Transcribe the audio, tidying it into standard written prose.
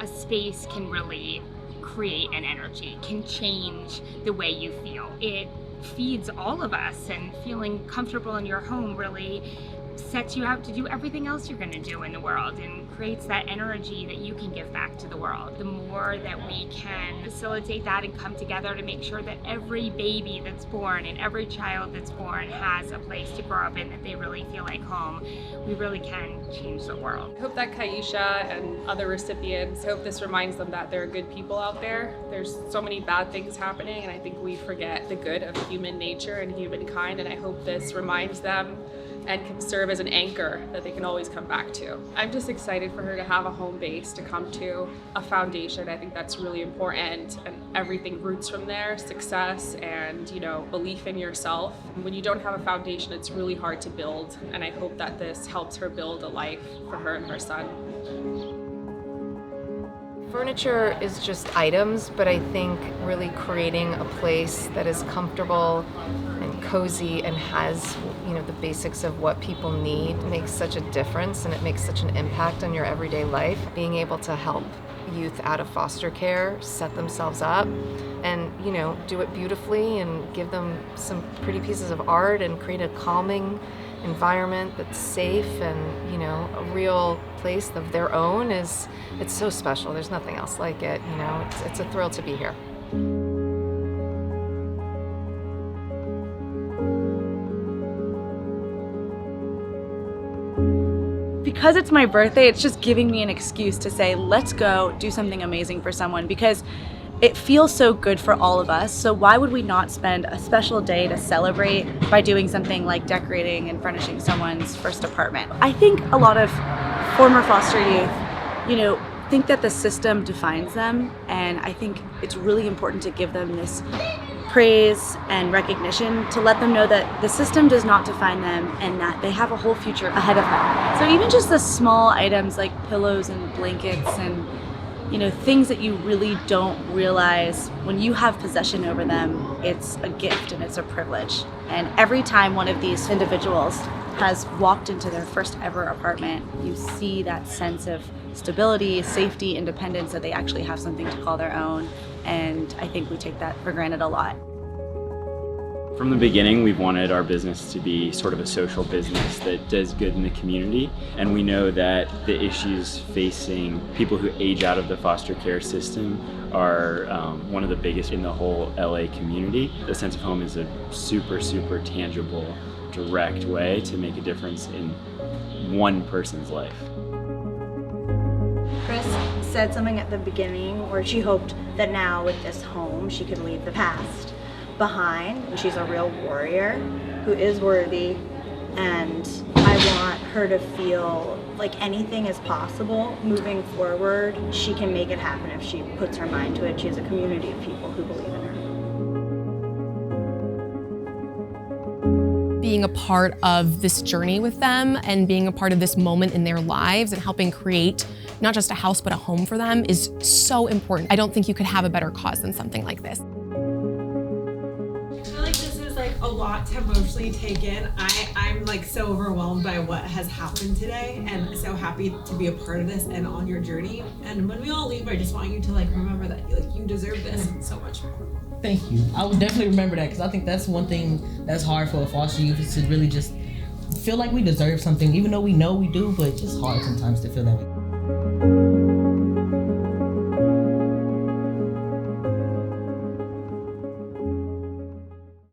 a space can really create an energy, can change the way you feel. It feeds all of us, and feeling comfortable in your home really sets you out to do everything else you're going to do in the world, and creates that energy that you can give back to the world. The more that we can facilitate that and come together to make sure that every baby that's born and every child that's born has a place to grow up in that they really feel like home, we really can change the world. I hope that Kaisha and other recipients, I hope this reminds them that there are good people out there. There's so many bad things happening, and I think we forget the good of human nature and humankind, and I hope this reminds them and can serve as an anchor that they can always come back to. I'm just excited for her to have a home base, to come to a foundation. I think that's really important, and everything roots from there, success and, belief in yourself. When you don't have a foundation, it's really hard to build, and I hope that this helps her build a life for her and her son. Furniture is just items, but I think really creating a place that is comfortable and cozy and has, the basics of what people need makes such a difference, and it makes such an impact on your everyday life. Being able to help youth out of foster care set themselves up and, do it beautifully and give them some pretty pieces of art and create a calming environment that's safe and, a real place of their own it's so special. There's nothing else like it. It's a thrill to be here. Because it's my birthday, it's just giving me an excuse to say, let's go do something amazing for someone, because it feels so good for all of us. So why would we not spend a special day to celebrate by doing something like decorating and furnishing someone's first apartment? I think a lot of former foster youth, think that the system defines them, and I think it's really important to give them this praise and recognition to let them know that the system does not define them and that they have a whole future ahead of them. So even just the small items like pillows and blankets and things that you really don't realize when you have possession over them, it's a gift and it's a privilege. And every time one of these individuals has walked into their first ever apartment, you see that sense of stability, safety, independence, that they actually have something to call their own. And I think we take that for granted a lot. From the beginning, we've wanted our business to be sort of a social business that does good in the community. And we know that the issues facing people who age out of the foster care system are one of the biggest in the whole LA community. The sense of home is a super, super tangible, direct way to make a difference in one person's life. Chris said something at the beginning where she hoped that now with this home she could leave the past behind. She's a real warrior who is worthy, and I want her to feel like anything is possible moving forward. She can make it happen if she puts her mind to it. She has a community of people who believe in her. Being a part of this journey with them and being a part of this moment in their lives and helping create not just a house but a home for them is so important. I don't think you could have a better cause than something like this. I feel like this is a lot to emotionally take in. I'm so overwhelmed by what has happened today, and so happy to be a part of this and on your journey. And when we all leave, I just want you to remember that you deserve this and so much more. Thank you. I would definitely remember that, because I think that's one thing that's hard for a foster youth, is to really just feel like we deserve something, even though we know we do, but it's just hard sometimes to feel that way.